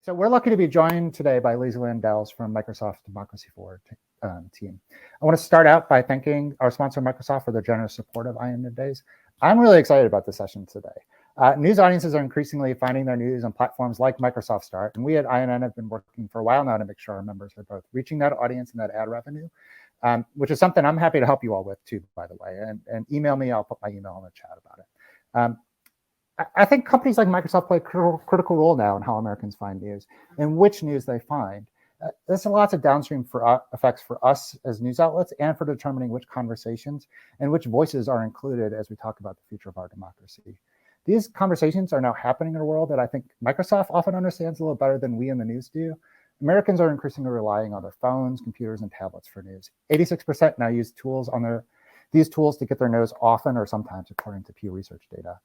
So we're lucky to be joined today by Lizzie Landels from Microsoft's Democracy Forward team. I want to start out by thanking our sponsor, Microsoft, for their generous support of INN Days. I'm really excited about this session today. News audiences are increasingly finding their news on platforms like Microsoft Start, and we at INN have been working for a while now to make sure our members are both reaching that audience and that ad revenue, which is something I'm happy to help you all with too, by the way. And email me, I'll put my email in the chat about it. I think companies like Microsoft play a critical role now in how Americans find news and which news they find. There's lots of downstream effects for us as news outlets and for determining which conversations and which voices are included as we talk about the future of our democracy. These conversations are now happening in a world that I think Microsoft often understands a little better than we in the news do. Americans are increasingly relying on their phones, computers, and tablets for news. 86% now use these tools to get their news often or sometimes, according to Pew Research data.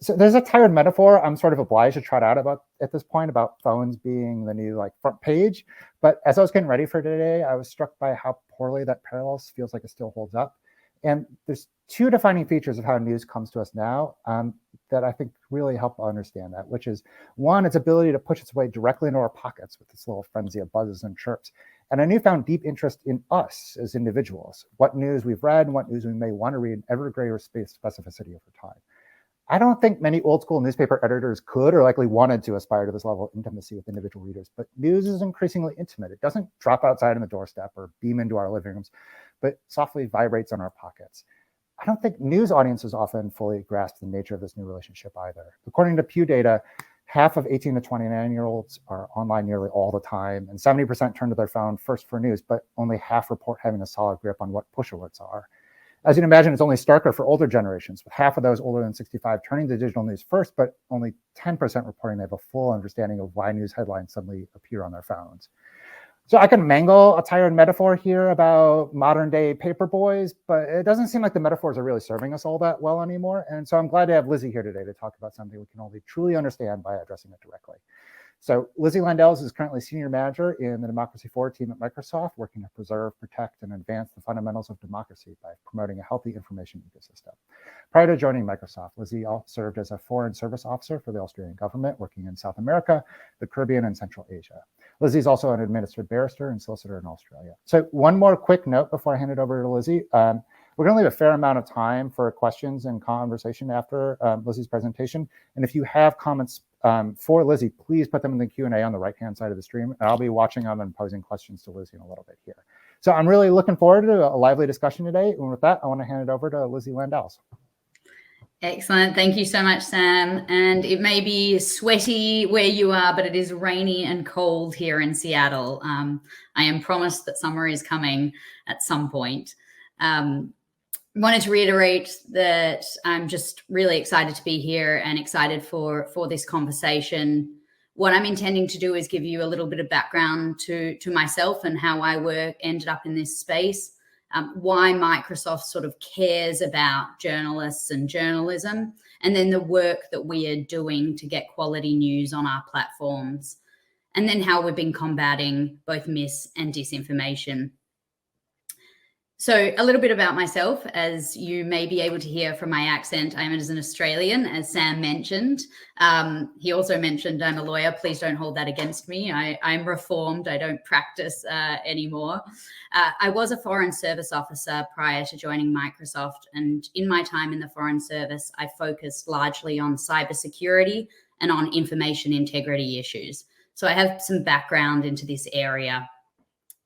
So there's a tired metaphor I'm sort of obliged to trot out about at this point about phones being the new front page. But as I was getting ready for today, I was struck by how poorly that parallel feels like it still holds up. And there's two defining features of how news comes to us now that I think really help understand that, which is one, its ability to push its way directly into our pockets with this little frenzy of buzzes and chirps, and a newfound deep interest in us as individuals, what news we've read and what news we may want to read in ever greater specificity over time. I don't think many old school newspaper editors could or likely wanted to aspire to this level of intimacy with individual readers, but news is increasingly intimate. It doesn't drop outside on the doorstep or beam into our living rooms, but softly vibrates on our pockets. I don't think news audiences often fully grasp the nature of this new relationship either. According to Pew data, half of 18 to 29-year-olds are online nearly all the time, and 70% turn to their phone first for news, but only half report having a solid grip on what push alerts are. As you can imagine, it's only starker for older generations, with half of those older than 65 turning to digital news first, but only 10% reporting they have a full understanding of why news headlines suddenly appear on their phones. So I can mangle a tired metaphor here about modern day paper boys, but it doesn't seem like the metaphors are really serving us all that well anymore. And so I'm glad to have Lizzie here today to talk about something we can only truly understand by addressing it directly. So Lizzie Landels is currently Senior Manager in the Democracy Forward team at Microsoft, working to preserve, protect, and advance the fundamentals of democracy by promoting a healthy information ecosystem. Prior to joining Microsoft, Lizzie served as a Foreign Service Officer for the Australian government, working in South America, the Caribbean, and Central Asia. Lizzie is also an administrative barrister and solicitor in Australia. So one more quick note before I hand it over to Lizzie. We're going to leave a fair amount of time for questions and conversation after Lizzie's presentation. And if you have comments for Lizzie, please put them in the Q&A on the right-hand side of the stream. And I'll be watching them and posing questions to Lizzie in a little bit here. So I'm really looking forward to a lively discussion today. And with that, I want to hand it over to Lizzie Landels. Excellent. Thank you so much, Sam. And it may be sweaty where you are, but it is rainy and cold here in Seattle. I am promised that summer is coming at some point. Wanted to reiterate that I'm just really excited to be here and excited for this conversation. What I'm intending to do is give you a little bit of background to myself and how I ended up in this space, why Microsoft sort of cares about journalists and journalism, and then the work that we are doing to get quality news on our platforms, and then how we've been combating both mis and disinformation. So a little bit about myself. As you may be able to hear from my accent, I'm an Australian, as Sam mentioned. He also mentioned I'm a lawyer. Please don't hold that against me. I'm reformed. I don't practice anymore. I was a Foreign Service Officer prior to joining Microsoft. And in my time in the Foreign Service, I focused largely on cybersecurity and on information integrity issues. So I have some background into this area.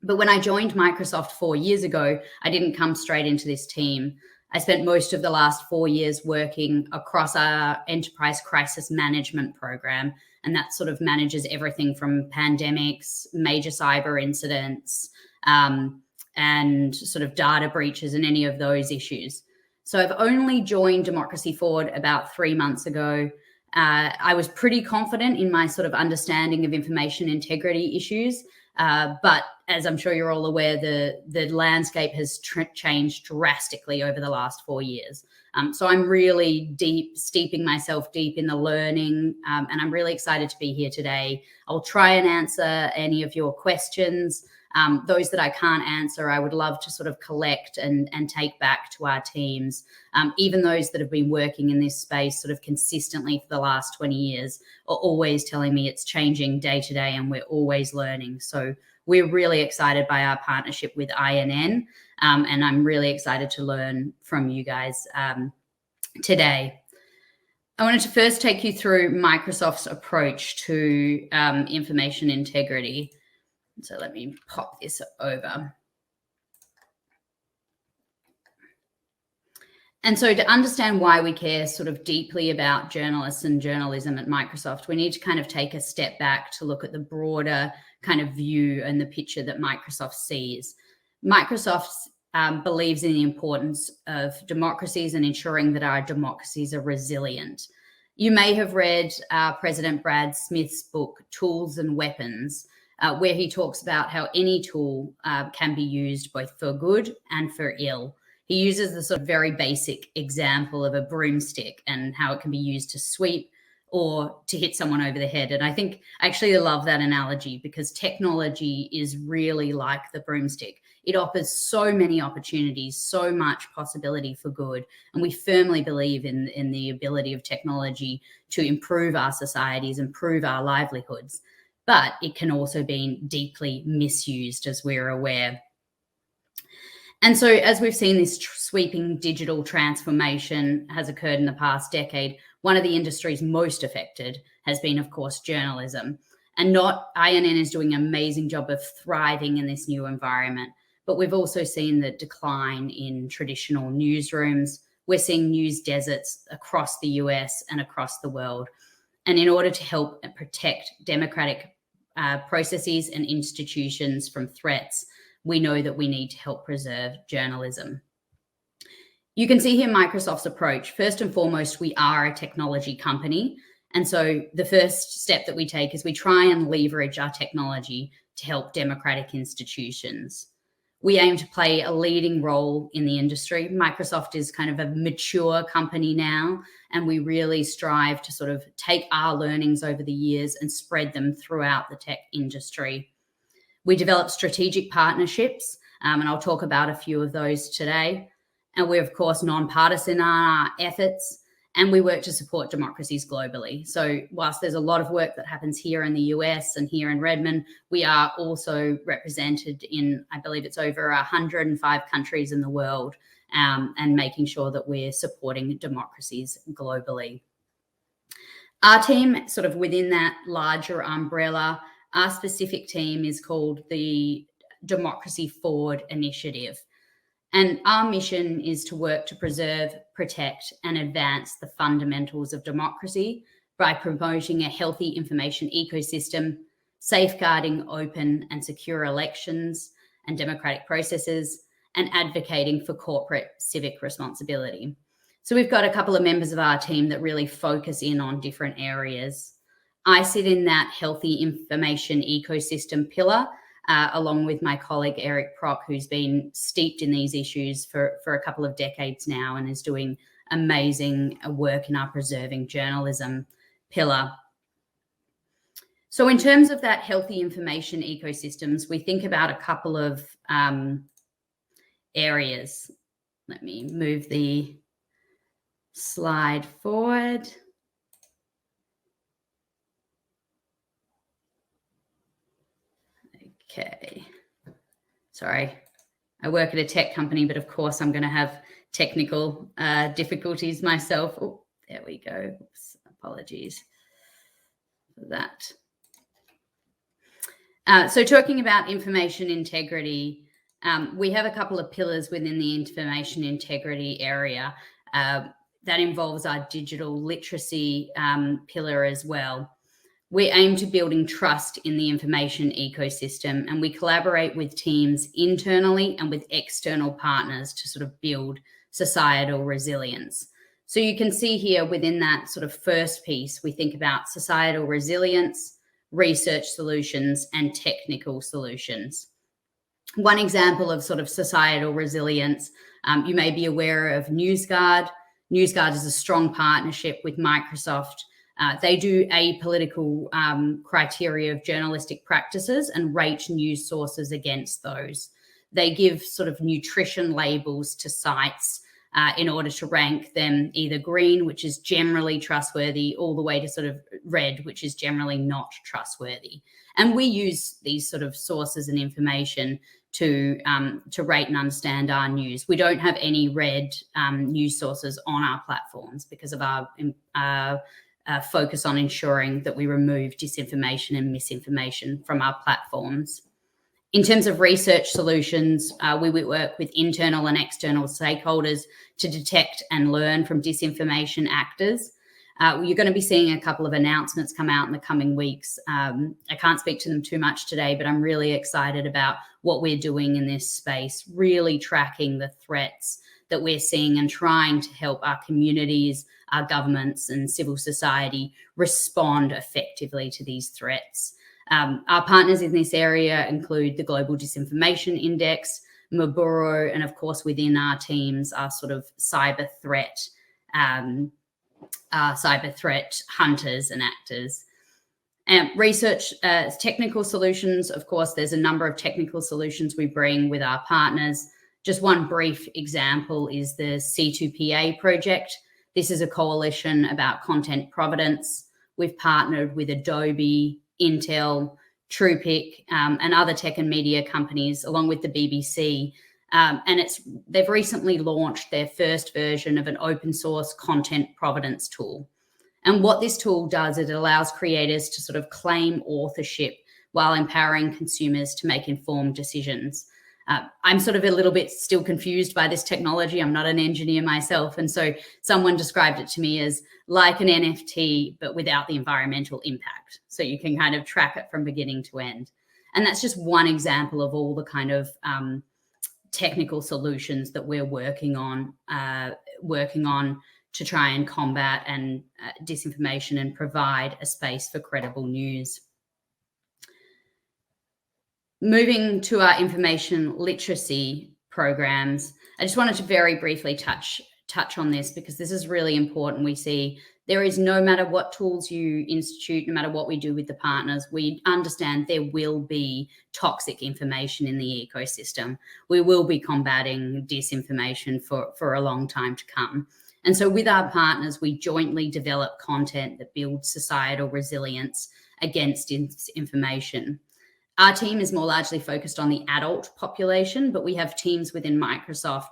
But when I joined Microsoft 4 years ago, I didn't come straight into this team. I spent most of the last 4 years working across our enterprise crisis management program, and that sort of manages everything from pandemics, major cyber incidents, and sort of data breaches and any of those issues. So I've only joined Democracy Forward about 3 months ago. I was pretty confident in my sort of understanding of information integrity issues, but as I'm sure you're all aware, the landscape has changed drastically over the last 4 years. So I'm really steeping myself deep in the learning, and I'm really excited to be here today. I'll try and answer any of your questions. Those that I can't answer, I would love to sort of collect and take back to our teams. Even those that have been working in this space sort of consistently for the last 20 years are always telling me it's changing day to day and we're always learning. So we're really excited by our partnership with INN, and I'm really excited to learn from you guys today. I wanted to first take you through Microsoft's approach to information integrity. So let me pop this over. And so to understand why we care sort of deeply about journalists and journalism at Microsoft, we need to kind of take a step back to look at the broader kind of view and the picture that Microsoft sees. Microsoft believes in the importance of democracies and ensuring that our democracies are resilient. You may have read President Brad Smith's book, Tools and Weapons, where he talks about how any tool can be used both for good and for ill. He uses the sort of very basic example of a broomstick and how it can be used to sweep or to hit someone over the head. And I think actually I love that analogy because technology is really like the broomstick. It offers so many opportunities, so much possibility for good. And we firmly believe in the ability of technology to improve our societies, improve our livelihoods. But it can also be deeply misused, as we're aware. And so as we've seen this sweeping digital transformation has occurred in the past decade, one of the industries most affected has been, of course, journalism. And INN is doing an amazing job of thriving in this new environment. But we've also seen the decline in traditional newsrooms. We're seeing news deserts across the US and across the world. And in order to help protect democratic processes and institutions from threats, we know that we need to help preserve journalism. You can see here Microsoft's approach. First and foremost, we are a technology company. And so the first step that we take is we try and leverage our technology to help democratic institutions. We aim to play a leading role in the industry. Microsoft is kind of a mature company now, and we really strive to sort of take our learnings over the years and spread them throughout the tech industry. We develop strategic partnerships, and I'll talk about a few of those today. And we're, of course, nonpartisan in our efforts, and we work to support democracies globally. So whilst there's a lot of work that happens here in the US and here in Redmond, we are also represented in, I believe it's over 105 countries in the world, and making sure that we're supporting democracies globally. Our team, sort of within that larger umbrella, our specific team is called the Democracy Forward Initiative. And our mission is to work to preserve, protect, and advance the fundamentals of democracy by promoting a healthy information ecosystem, safeguarding open and secure elections and democratic processes, and advocating for corporate civic responsibility. So we've got a couple of members of our team that really focus in on different areas. I sit in that healthy information ecosystem pillar, along with my colleague, Eric Prock, who's been steeped in these issues for a couple of decades now and is doing amazing work in our preserving journalism pillar. So in terms of that healthy information ecosystems, we think about a couple of areas. Let me move the slide forward. Okay, sorry, I work at a tech company, but of course I'm going to have technical difficulties myself. Oh, there we go. Oops, apologies for that. So talking about information integrity, we have a couple of pillars within the information integrity area that involves our digital literacy pillar as well. We aim to building trust in the information ecosystem, and we collaborate with teams internally and with external partners to sort of build societal resilience. So you can see here within that sort of first piece, we think about societal resilience, research solutions, and technical solutions. One example of sort of societal resilience, you may be aware of NewsGuard. NewsGuard is a strong partnership with Microsoft. They do apolitical criteria of journalistic practices and rate news sources against those. They give sort of nutrition labels to sites in order to rank them either green, which is generally trustworthy, all the way to sort of red, which is generally not trustworthy. And we use these sort of sources and information to rate and understand our news. We don't have any red news sources on our platforms because of our focus on ensuring that we remove disinformation and misinformation from our platforms. In terms of research solutions, we work with internal and external stakeholders to detect and learn from disinformation actors. You're going to be seeing a couple of announcements come out in the coming weeks. I can't speak to them too much today, but I'm really excited about what we're doing in this space, really tracking the threats that we're seeing and trying to help our communities, our governments and civil society respond effectively to these threats. Our partners in this area include the Global Disinformation Index, Maburo, and of course within our teams are sort of cyber threat hunters and actors. Research, technical solutions, of course, there's a number of technical solutions we bring with our partners. Just one brief example is the C2PA project. This is a coalition about content provenance. We've partnered with Adobe, Intel, TruePic, and other tech and media companies, along with the BBC. And they've recently launched their first version of an open source content provenance tool. And what this tool does, it allows creators to sort of claim authorship while empowering consumers to make informed decisions. I'm sort of a little bit still confused by this technology. I'm not an engineer myself. And so someone described it to me as like an NFT, but without the environmental impact. So you can kind of track it from beginning to end. And that's just one example of all the kind of technical solutions that we're working on to try and combat and disinformation and provide a space for credible news. Moving to our information literacy programs, I just wanted to very briefly touch on this because this is really important. We see there is, no matter what tools you institute, no matter what we do with the partners, we understand there will be toxic information in the ecosystem. We will be combating disinformation for a long time to come. And so with our partners, we jointly develop content that builds societal resilience against disinformation. Our team is more largely focused on the adult population, but we have teams within Microsoft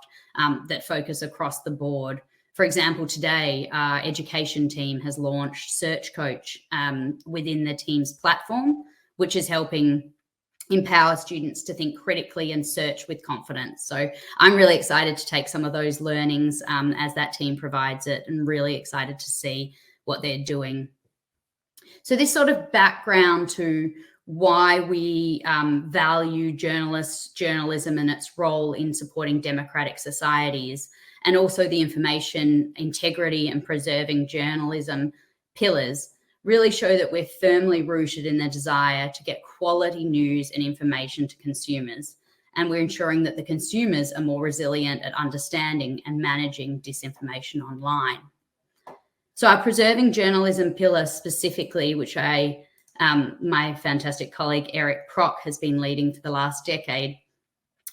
that focus across the board. For example, today, our education team has launched Search Coach within the team's platform, which is helping empower students to think critically and search with confidence. So I'm really excited to take some of those learnings as that team provides it, and really excited to see what they're doing. So this sort of background to why we value journalism and its role in supporting democratic societies, and also the information integrity and preserving journalism pillars really show that we're firmly rooted in the desire to get quality news and information to consumers. And we're ensuring that the consumers are more resilient at understanding and managing disinformation online. So our preserving journalism pillar specifically, which my fantastic colleague Eric Prock has been leading for the last decade,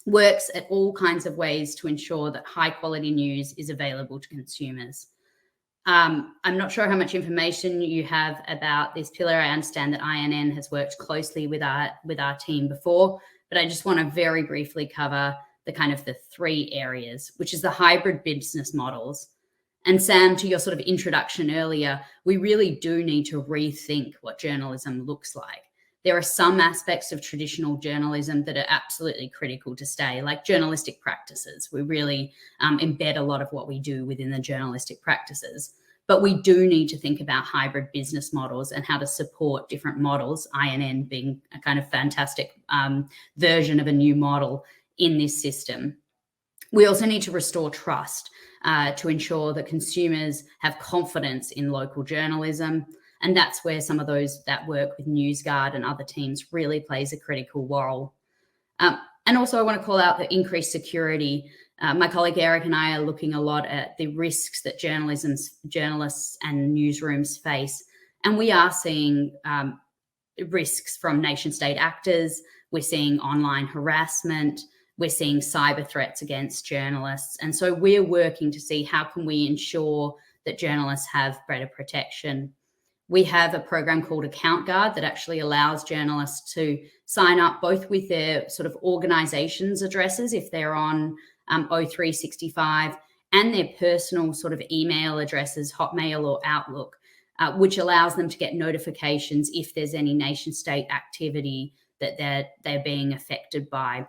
works at all kinds of ways to ensure that high quality news is available to consumers. I'm not sure how much information you have about this pillar. I understand that INN has worked closely with our team before, but I just want to very briefly cover the three areas, which is the hybrid business models. And Sam, to your sort of introduction earlier, we really do need to rethink what journalism looks like. There are some aspects of traditional journalism that are absolutely critical to stay, like journalistic practices. We really embed a lot of what we do within the journalistic practices. But we do need to think about hybrid business models and how to support different models, INN being a kind of fantastic version of a new model in this system. We also need to restore trust to ensure that consumers have confidence in local journalism. And that's where some of that work with NewsGuard and other teams really plays a critical role. And also I want to call out the increased security My colleague Eric and I are looking a lot at the risks that journalists and newsrooms face. And we are seeing risks from nation state actors. We're seeing online harassment. We're seeing cyber threats against journalists. And so we're working to see how can we ensure that journalists have better protection. We have a program called Account Guard that actually allows journalists to sign up both with their sort of organization's addresses if they're on O365 and their personal sort of email addresses, Hotmail or Outlook, which allows them to get notifications if there's any nation state activity that they're being affected by.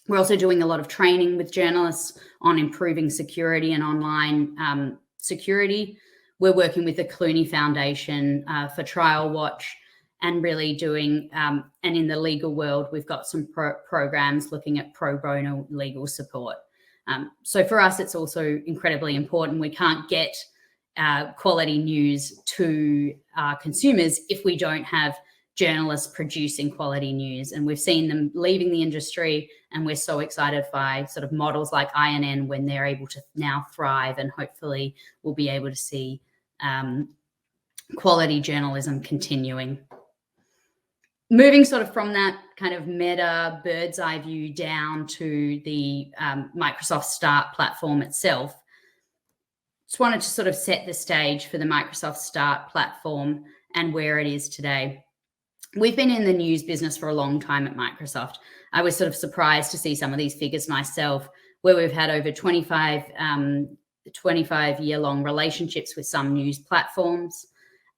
We're also doing a lot of training with journalists on improving security and online security. We're working with the Clooney Foundation for Trial Watch and really doing, and in the legal world, we've got some programs looking at pro bono legal support. So for us, it's also incredibly important. We can't get quality news to our consumers if we don't have journalists producing quality news. And we've seen them leaving the industry, and we're so excited by sort of models like INN when they're able to now thrive, and hopefully we'll be able to see quality journalism continuing. Moving sort of from that kind of meta bird's eye view down to the Microsoft Start platform itself, just wanted to sort of set the stage for the Microsoft Start platform and where it is today. We've been in the news business for a long time at Microsoft. I was sort of surprised to see some of these figures myself, where we've had over 25-year-long relationships with some news platforms.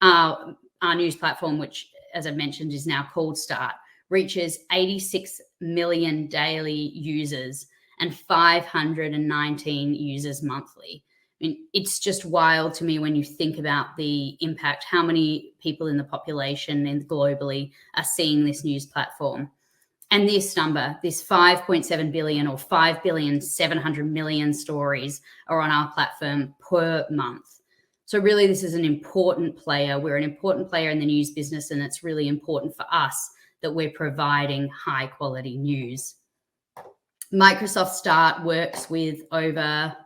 Our news platform, which, as I mentioned, is now called Start, reaches 86 million daily users and 519 users monthly. I mean, it's just wild to me when you think about the impact, how many people in the population and globally are seeing this news platform. And this number, this 5.7 billion or 5,700,000,000 stories are on our platform per month. So really, this is an important player. We're an important player in the news business, and it's really important for us that we're providing high quality news. Microsoft Start works with over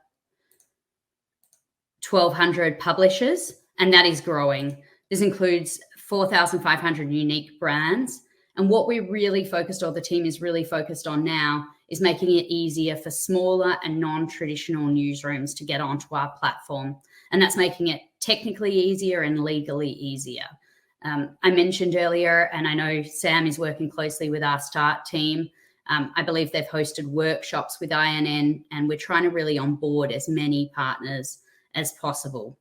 1,200 publishers, and that is growing. This includes 4,500 unique brands. And what we're really focused on, the team is really focused on now, is making it easier for smaller and non-traditional newsrooms to get onto our platform. And that's making it technically easier and legally easier. I mentioned earlier, and I know Sam is working closely with our Start team. I believe they've hosted workshops with INN, and we're trying to really onboard as many partners as possible.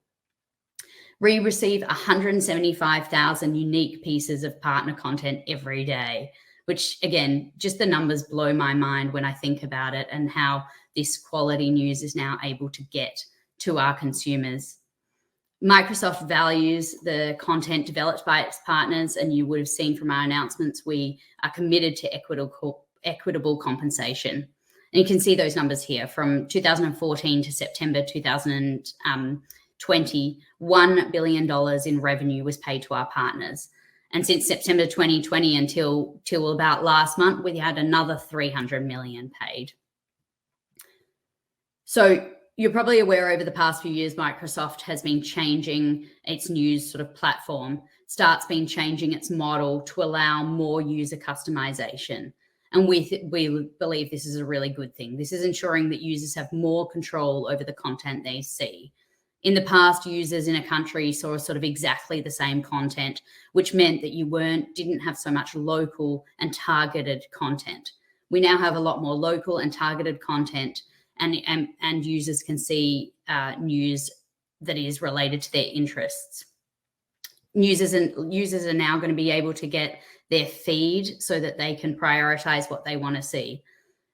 We receive 175,000 unique pieces of partner content every day, which, again, just the numbers blow my mind when I think about it and how this quality news is now able to get to our consumers. Microsoft values the content developed by its partners, and you would have seen from our announcements, we are committed to equitable compensation. And you can see those numbers here from 2014 to September 2020, $1 billion in revenue was paid to our partners. And since September 2020 until about last month, we had another 300 million paid. So you're probably aware over the past few years, Microsoft has been changing its news sort of platform. Start's been changing its model to allow more user customization. And we believe this is a really good thing. This is ensuring that users have more control over the content they see. In the past, users in a country saw sort of exactly the same content, which meant that you didn't have so much local and targeted content. We now have a lot more local and targeted content, and users can see news that is related to their interests. Users are now going to be able to get their feed so that they can prioritize what they want to see.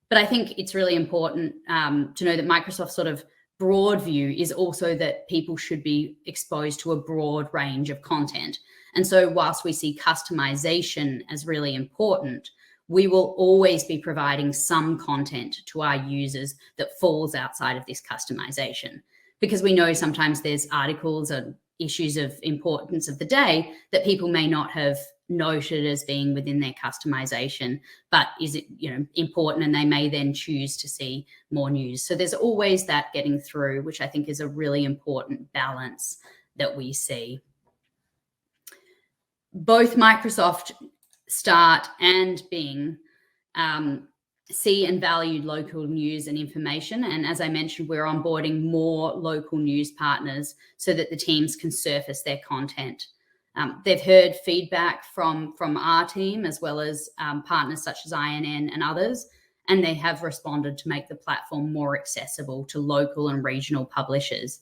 But I think it's really important to know that Microsoft's sort of broad view is also that people should be exposed to a broad range of content. And so whilst we see customization as really important, we will always be providing some content to our users that falls outside of this customization, because we know sometimes there's articles and issues of importance of the day that people may not have noted as being within their customization, but is it, important, and they may then choose to see more news. So there's always that getting through, which I think is a really important balance that we see. Both Microsoft Start and Bing see and value local news and information. And as I mentioned, we're onboarding more local news partners so that the teams can surface their content. They've heard feedback from our team, as well as partners such as INN and others, and they have responded to make the platform more accessible to local and regional publishers.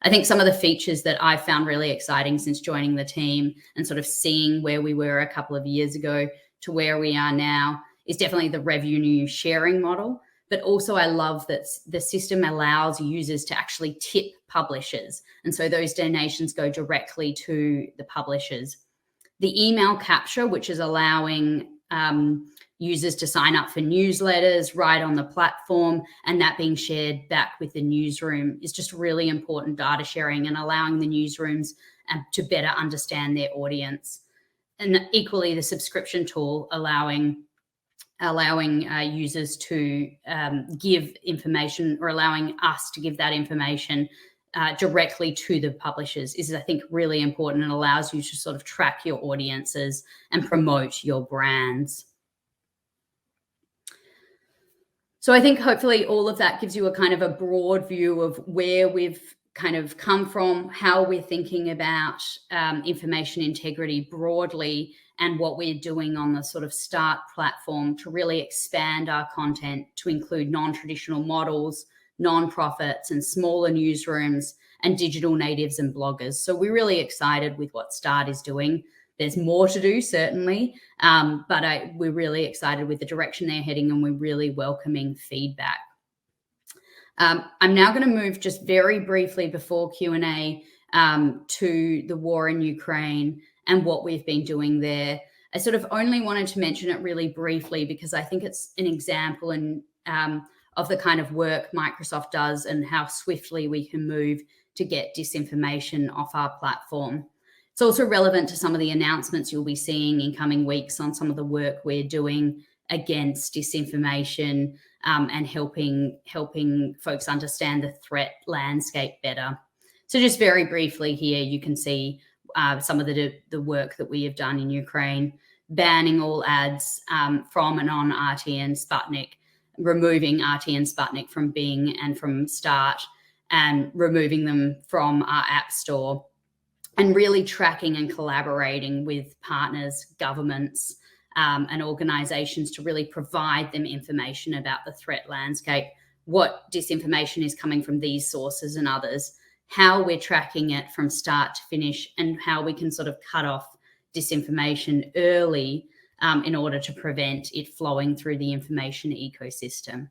I think some of the features that I found really exciting since joining the team and sort of seeing where we were a couple of years ago to where we are now is definitely the revenue sharing model. But also I love that the system allows users to actually tip publishers. And so those donations go directly to the publishers. The email capture, which is allowing users to sign up for newsletters right on the platform, and that being shared back with the newsroom, is just really important data sharing and allowing the newsrooms to better understand their audience. And equally, the subscription tool allowing users to give information, or allowing us to give that information directly to the publishers, is, I think, really important, and allows you to sort of track your audiences and promote your brands. So I think hopefully all of that gives you a kind of a broad view of where we've kind of come from, how we're thinking about information integrity broadly, and what we're doing on the sort of Start platform to really expand our content to include non-traditional models, non-profits and smaller newsrooms, and digital natives and bloggers. So we're really excited with what Start is doing. There's more to do, certainly, but we're really excited with the direction they're heading, and we're really welcoming feedback. I'm now going to move just very briefly before Q&A to the war in Ukraine and what we've been doing there. I sort of only wanted to mention it really briefly because I think it's an example of the kind of work Microsoft does and how swiftly we can move to get disinformation off our platform. It's also relevant to some of the announcements you'll be seeing in coming weeks on some of the work we're doing against disinformation and helping folks understand the threat landscape better. So just very briefly here, you can see some of the work that we have done in Ukraine, banning all ads from and on RT and Sputnik, removing RT and Sputnik from Bing and from Start, and removing them from our app store, and really tracking and collaborating with partners, governments, and organizations to really provide them information about the threat landscape, what disinformation is coming from these sources and others, how we're tracking it from start to finish, and how we can sort of cut off disinformation early in order to prevent it flowing through the information ecosystem.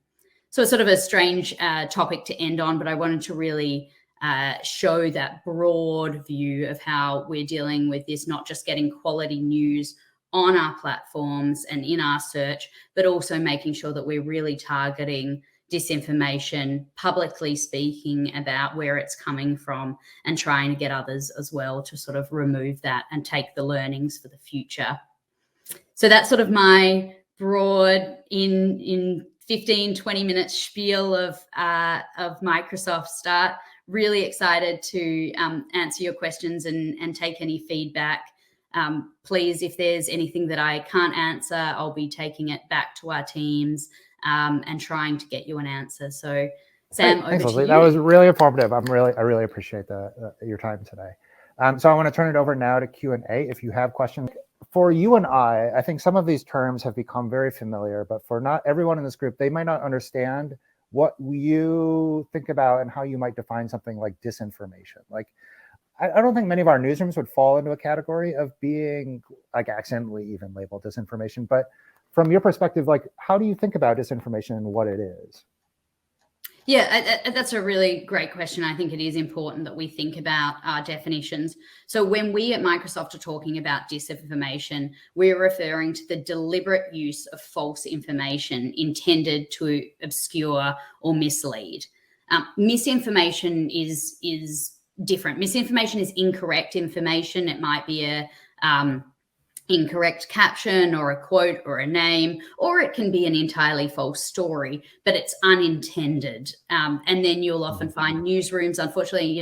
So it's sort of a strange topic to end on, but I wanted to really show that broad view of how we're dealing with this, not just getting quality news on our platforms and in our search, but also making sure that we're really targeting disinformation, publicly speaking about where it's coming from, and trying to get others as well to sort of remove that and take the learnings for the future. So that's sort of my broad in 15, 20 minutes spiel of Microsoft Start. Really excited to answer your questions and take any feedback. Please, if there's anything that I can't answer, I'll be taking it back to our teams and trying to get you an answer. So, Sam, Thanks, over to Lizzie. you. That was really informative. I really appreciate your time today. So I want to turn it over now to Q&A. If you have questions for you and I think some of these terms have become very familiar, but for not everyone in this group, they might not understand what you think about and how you might define something like disinformation. Like, I don't think many of our newsrooms would fall into a category of being like accidentally even labeled disinformation. But from your perspective, like, how do you think about disinformation and what it is? Yeah, that's a really great question. I think it is important that we think about our definitions. So when we at Microsoft are talking about disinformation, we're referring to the deliberate use of false information intended to obscure or mislead. Misinformation is different. Misinformation is incorrect information. It might be incorrect caption or a quote or a name, or it can be an entirely false story, but it's unintended. And then you'll often find newsrooms, unfortunately,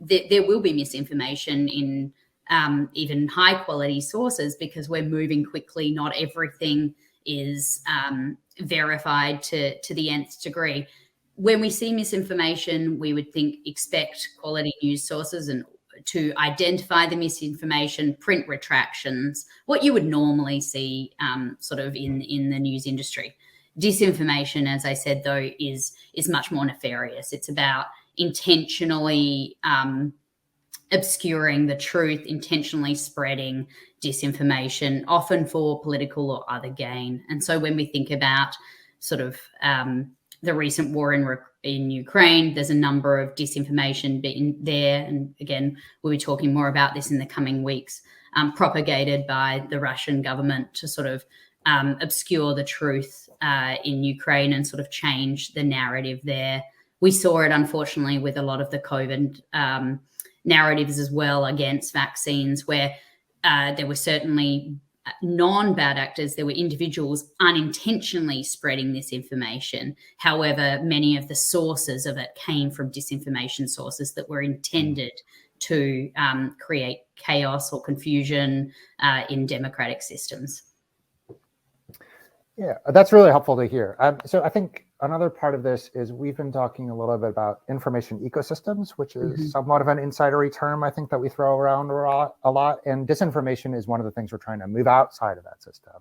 there will be misinformation in even high quality sources, because we're moving quickly. Not everything is verified to the nth degree. When we see misinformation, we would expect quality news sources and to identify the misinformation, print retractions, what you would normally see sort of in the news industry. Disinformation, as I said, though, is much more nefarious. It's about intentionally obscuring the truth, intentionally spreading disinformation, often for political or other gain. And so when we think about sort of the recent war in Ukraine, there's a number of disinformation being there. And again, we'll be talking more about this in the coming weeks, propagated by the Russian government to sort of obscure the truth in Ukraine and sort of change the narrative there. We saw it, unfortunately, with a lot of the COVID narratives as well against vaccines, where there were certainly non-bad actors. There were individuals unintentionally spreading this information. However, many of the sources of it came from disinformation sources that were intended to create chaos or confusion in democratic systems. Yeah, that's really helpful to hear. So I think another part of this is we've been talking a little bit about information ecosystems, which is somewhat of an insidery term, I think, that we throw around a lot. And disinformation is one of the things we're trying to move outside of that system.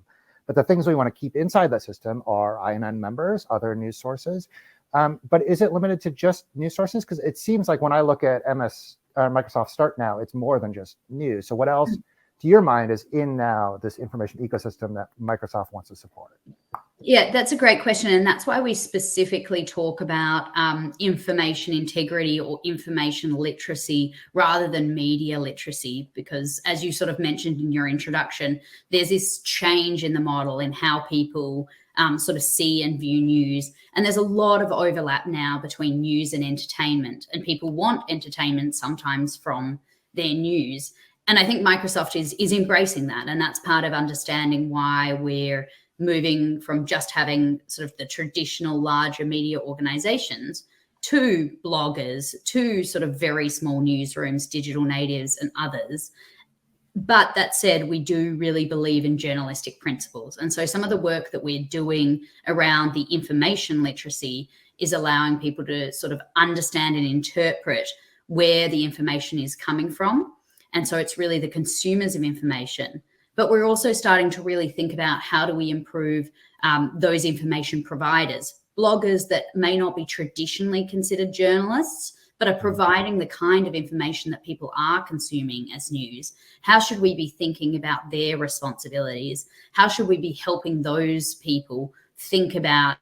But the things we want to keep inside that system are INN members, other news sources. But is it limited to just news sources? Because it seems like when I look at Microsoft Start now, it's more than just news. So what else, to your mind, is in now this information ecosystem that Microsoft wants to support? Yeah, that's a great question. And that's why we specifically talk about information integrity or information literacy rather than media literacy, because as you sort of mentioned in your introduction, there's this change in the model in how people sort of see and view news. And there's a lot of overlap now between news and entertainment, and people want entertainment sometimes from their news. And I think Microsoft is embracing that. And that's part of understanding why we're moving from just having sort of the traditional larger media organizations to bloggers, to sort of very small newsrooms, digital natives and others. But that said, we do really believe in journalistic principles. And so some of the work that we're doing around the information literacy is allowing people to sort of understand and interpret where the information is coming from. And so it's really the consumers of information. But we're also starting to really think about how do we improve those information providers, bloggers that may not be traditionally considered journalists, but are providing the kind of information that people are consuming as news. How should we be thinking about their responsibilities? How should we be helping those people think about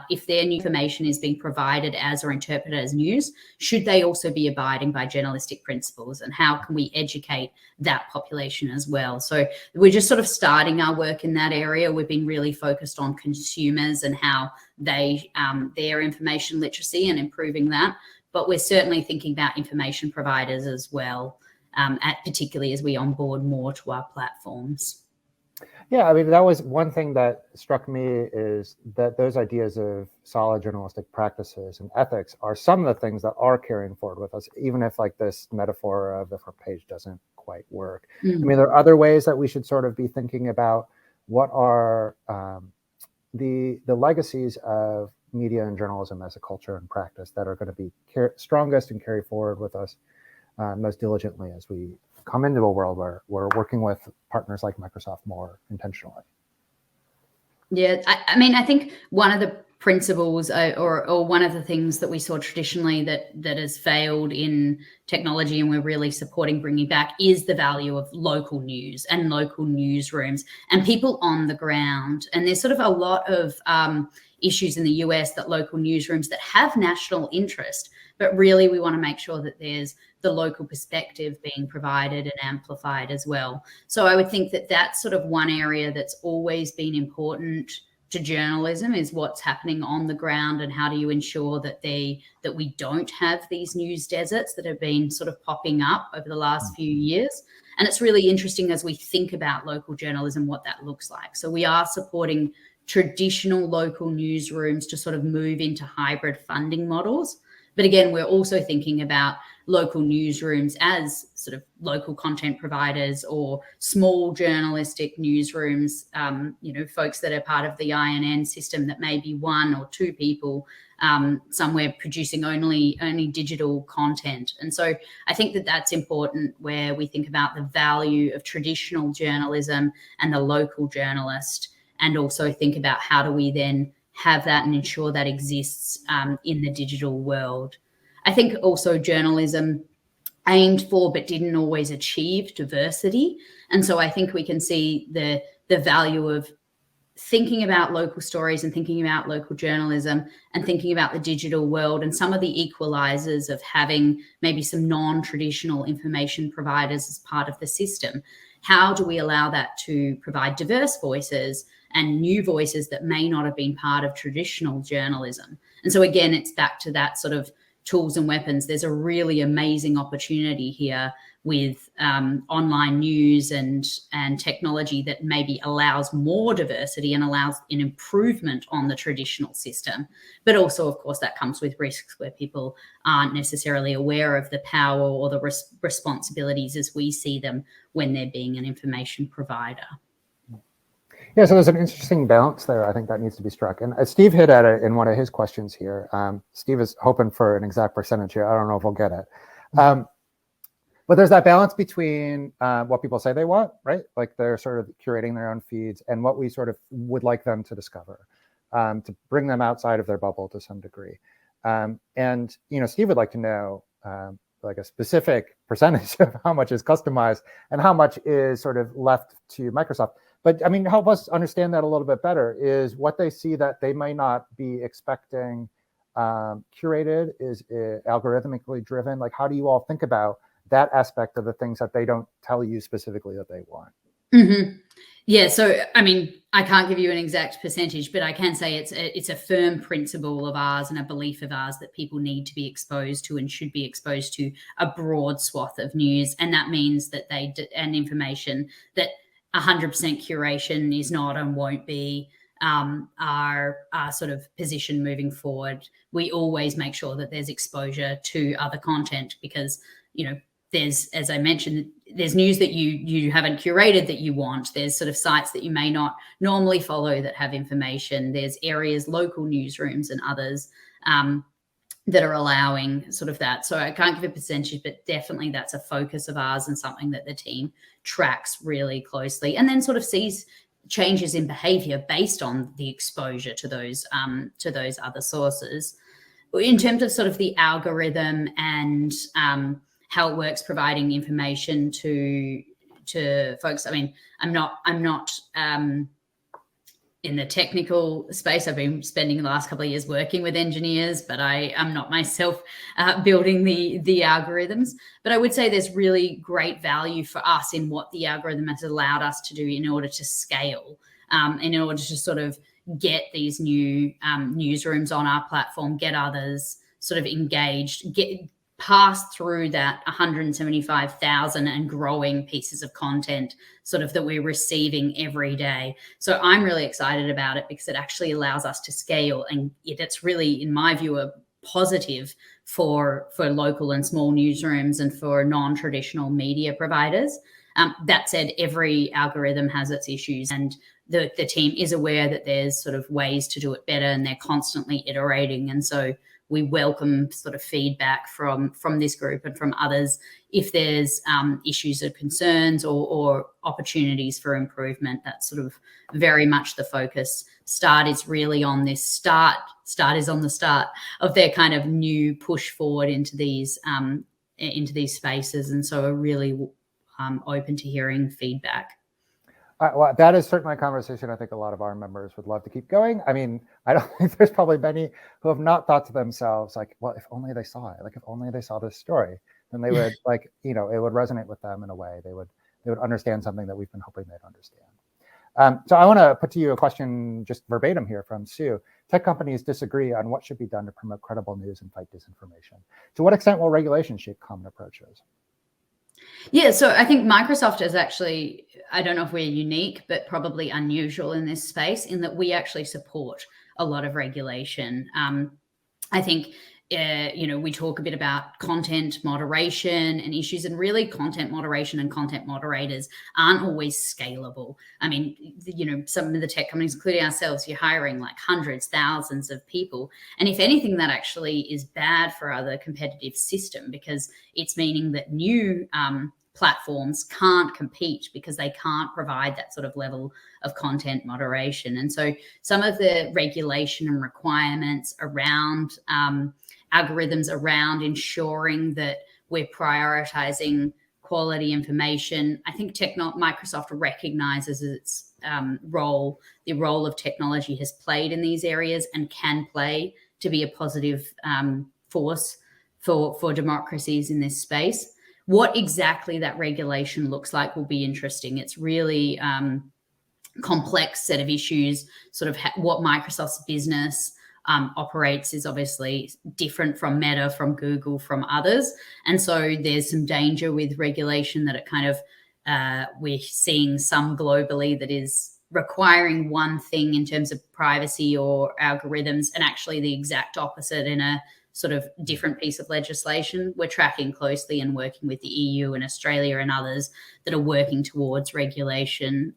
if their new information is being provided as or interpreted as news, should they also be abiding by journalistic principles? And how can we educate that population as well? So we're just sort of starting our work in that area. We've been really focused on consumers and how they, their information literacy and improving that. But we're certainly thinking about information providers as well, particularly as we onboard more to our platforms. Yeah, I mean, that was one thing that struck me, is that those ideas of solid journalistic practices and ethics are some of the things that are carrying forward with us, even if like this metaphor of the front page doesn't quite work. I mean, there are other ways that we should sort of be thinking about what are the legacies of media and journalism as a culture and practice that are going to be strongest and carry forward with us most diligently as we come into a world where we're working with partners like Microsoft more intentionally. Yeah, I mean, I think one of the principles or one of the things that we saw traditionally that has failed in technology and we're really supporting bringing back is the value of local news and local newsrooms and people on the ground. And there's sort of a lot of issues in the US that local newsrooms that have national interest, but really we want to make sure that there's the local perspective being provided and amplified as well. So I would think that that's sort of one area that's always been important to journalism is what's happening on the ground, and how do you ensure that we don't have these news deserts that have been sort of popping up over the last few years. And it's really interesting as we think about local journalism, what that looks like. So we are supporting traditional local newsrooms to sort of move into hybrid funding models. But again, we're also thinking about local newsrooms as sort of local content providers or small journalistic newsrooms, folks that are part of the INN system that may be one or two people somewhere producing only digital content. And so I think that that's important, where we think about the value of traditional journalism and the local journalist, and also think about how do we then have that and ensure that exists in the digital world. I think also journalism aimed for but didn't always achieve diversity. And so I think we can see the value of thinking about local stories and thinking about local journalism and thinking about the digital world and some of the equalizers of having maybe some non-traditional information providers as part of the system. How do we allow that to provide diverse voices and new voices that may not have been part of traditional journalism? And so again, it's back to that sort of tools and weapons. There's a really amazing opportunity here with online news and technology that maybe allows more diversity and allows an improvement on the traditional system. But also, of course, that comes with risks where people aren't necessarily aware of the power or the responsibilities as we see them when they're being an information provider. Yeah, so there's an interesting balance there, I think, that needs to be struck. And Steve hit at it in one of his questions here. Steve is hoping for an exact percentage here. I don't know if we'll get it. But there's that balance between what people say they want, right? Like they're sort of curating their own feeds, and what we sort of would like them to discover, to bring them outside of their bubble to some degree. And, Steve would like to know like a specific percentage of how much is customized and how much is sort of left to Microsoft. But I mean, help us understand that a little bit better. Is what they see that they might not be expecting curated? Is it algorithmically driven? Like, how do you all think about that aspect of the things that they don't tell you specifically that they want? Mm-hmm. Yeah, so I mean, I can't give you an exact percentage, but I can say it's a firm principle of ours and a belief of ours that people need to be exposed to and should be exposed to a broad swath of news, and that means that and information that 100% curation is not and won't be our sort of position moving forward. We always make sure that there's exposure to other content because, there's, as I mentioned, there's news that you haven't curated that you want. There's sort of sites that you may not normally follow that have information. There's areas, local newsrooms and others that are allowing sort of that. So I can't give a percentage, but definitely that's a focus of ours and something that the team tracks really closely, and then sort of sees changes in behavior based on the exposure to those other sources. In terms of sort of the algorithm and how it works providing information to folks, I mean, I'm not in the technical space. I've been spending the last couple of years working with engineers, but I am not myself building the algorithms. But I would say there's really great value for us in what the algorithm has allowed us to do in order to scale, in order to sort of get these new newsrooms on our platform, get others sort of engaged, pass through that 175,000 and growing pieces of content sort of that we're receiving every day. So I'm really excited about it because it actually allows us to scale, and it's really, in my view, a positive for local and small newsrooms and for non-traditional media providers. That said, every algorithm has its issues, and the team is aware that there's sort of ways to do it better, and they're constantly iterating. And so we welcome sort of feedback from this group and from others if there's issues or concerns or opportunities for improvement. That's sort of very much the focus. Start is really on this. Start is on the start of their kind of new push forward into these spaces, and so are really open to hearing feedback. Well, that is certainly a conversation I think a lot of our members would love to keep going. I mean, I don't think there's probably many who have not thought to themselves, like, well, if only they saw it, like, if only they saw this story, then they would, like, it would resonate with them in a way. They would understand something that we've been hoping they'd understand. So I want to put to you a question just verbatim here from Sue. Tech companies disagree on what should be done to promote credible news and fight disinformation. To what extent will regulation shape common approaches? Yeah, so I think Microsoft is actually, I don't know if we're unique, but probably unusual in this space in that we actually support a lot of regulation. I think, we talk a bit about content moderation and issues, and really content moderation and content moderators aren't always scalable. I mean, some of the tech companies, including ourselves, you're hiring like hundreds, thousands of people. And if anything, that actually is bad for other competitive system, because it's meaning that new platforms can't compete because they can't provide that sort of level of content moderation. And so some of the regulation and requirements around algorithms, around ensuring that we're prioritizing quality information, I think Microsoft recognizes its role, the role of technology has played in these areas and can play to be a positive force for democracies in this space. What exactly that regulation looks like will be interesting. It's really complex set of issues. Sort of what Microsoft's business operates is obviously different from Meta, from Google, from others. And so there's some danger with regulation that it kind of, we're seeing some globally that is requiring one thing in terms of privacy or algorithms, and actually the exact opposite in a sort of different piece of legislation. We're tracking closely and working with the EU and Australia and others that are working towards regulation.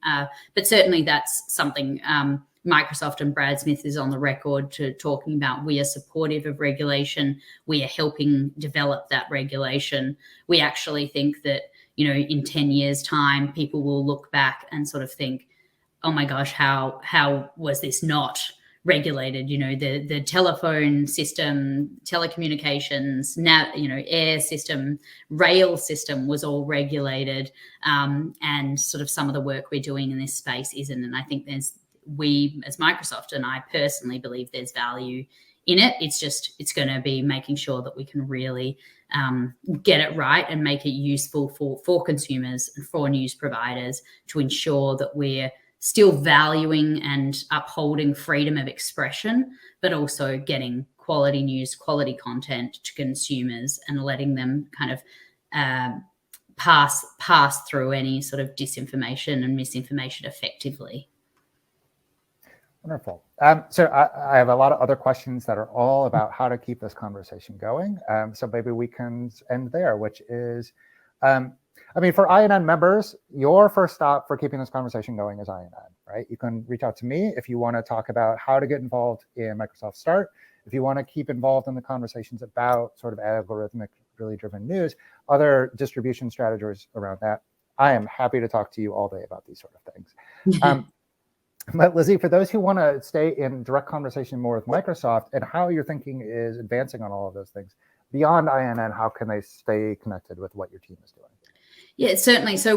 But certainly that's something Microsoft and Brad Smith is on the record to talking about. We are supportive of regulation. We are helping develop that regulation. We actually think that, in 10 years' time, people will look back and sort of think, oh my gosh, how was this not regulated? The telephone system, telecommunications, air system, rail system was all regulated, and sort of some of the work we're doing in this space isn't. And I think we as Microsoft, and I personally believe there's value in it. It's going to be making sure that we can really get it right and make it useful for consumers and for news providers, to ensure that we're still valuing and upholding freedom of expression, but also getting quality news, quality content to consumers, and letting them kind of pass through any sort of disinformation and misinformation effectively. Wonderful. So I have a lot of other questions that are all about how to keep this conversation going. So maybe we can end there, which is, for INN members, your first stop for keeping this conversation going is INN, right? You can reach out to me if you want to talk about how to get involved in Microsoft Start. If you want to keep involved in the conversations about sort of algorithmic, really driven news, other distribution strategies around that, I am happy to talk to you all day about these sort of things. But Lizzie, for those who want to stay in direct conversation more with Microsoft and how your thinking is advancing on all of those things, beyond INN, how can they stay connected with what your team is doing? Yeah, certainly. So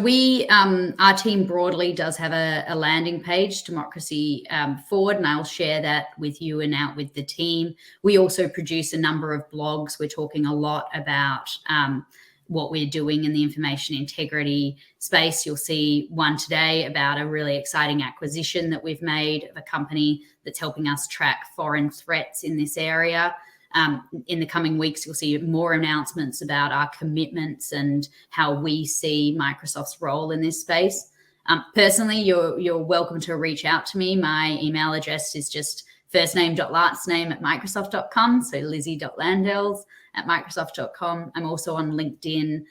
our team broadly does have a landing page, Democracy Forward, and I'll share that with you and out with the team. We also produce a number of blogs. We're talking a lot about what we're doing in the information integrity space. You'll see one today about a really exciting acquisition that we've made of a company that's helping us track foreign threats in this area. In the coming weeks, you'll see more announcements about our commitments and how we see Microsoft's role in this space. Personally, you're welcome to reach out to me. My email address is just firstname.lastname@microsoft.com. So lizzie.landels@microsoft.com. I'm also on LinkedIn.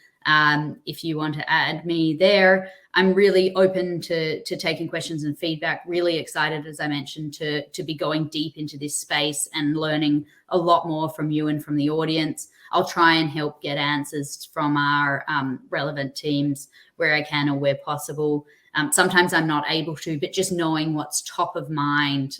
If you want to add me there, I'm really open to taking questions and feedback. Really excited, as I mentioned, to be going deep into this space and learning a lot more from you and from the audience. I'll try and help get answers from our relevant teams where I can or where possible. Sometimes I'm not able to, but just knowing what's top of mind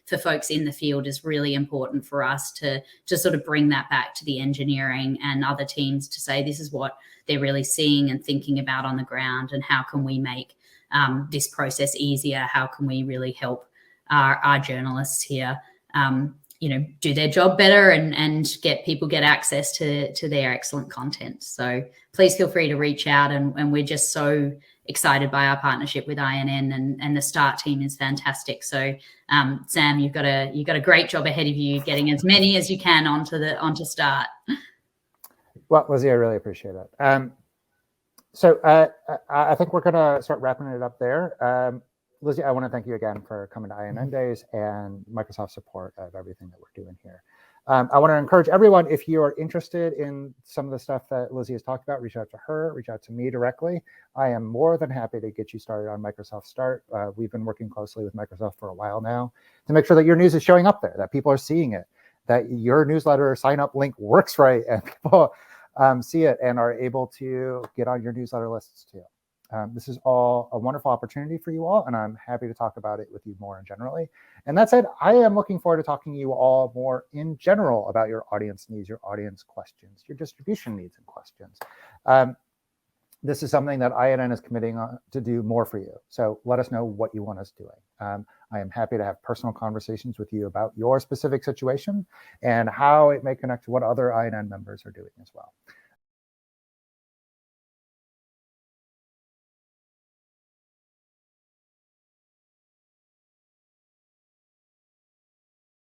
for folks in the field is really important for us to sort of bring that back to the engineering and other teams to say, this is what they're really seeing and thinking about on the ground, and how can we make this process easier? How can we really help our journalists here? do their job better and get access to their excellent content. So please feel free to reach out, and we're just so excited by our partnership with INN, and the START team is fantastic. So Sam, you've got a great job ahead of you, getting as many as you can onto START. Well, Lizzie, I really appreciate it. So I think we're going to start wrapping it up there. Lizzie, I want to thank you again for coming to INN Days and Microsoft's support of everything that we're doing here. I want to encourage everyone, if you are interested in some of the stuff that Lizzie has talked about, reach out to her, reach out to me directly. I am more than happy to get you started on Microsoft Start. We've been working closely with Microsoft for a while now to make sure that your news is showing up there, that people are seeing it, that your newsletter sign-up link works right, and people see it and are able to get on your newsletter lists too. This is all a wonderful opportunity for you all, and I'm happy to talk about it with you more generally. And that said, I am looking forward to talking to you all more in general about your audience needs, your audience questions, your distribution needs and questions. This is something that INN is committing to do more for you. So let us know what you want us doing. I am happy to have personal conversations with you about your specific situation and how it may connect to what other INN members are doing as well.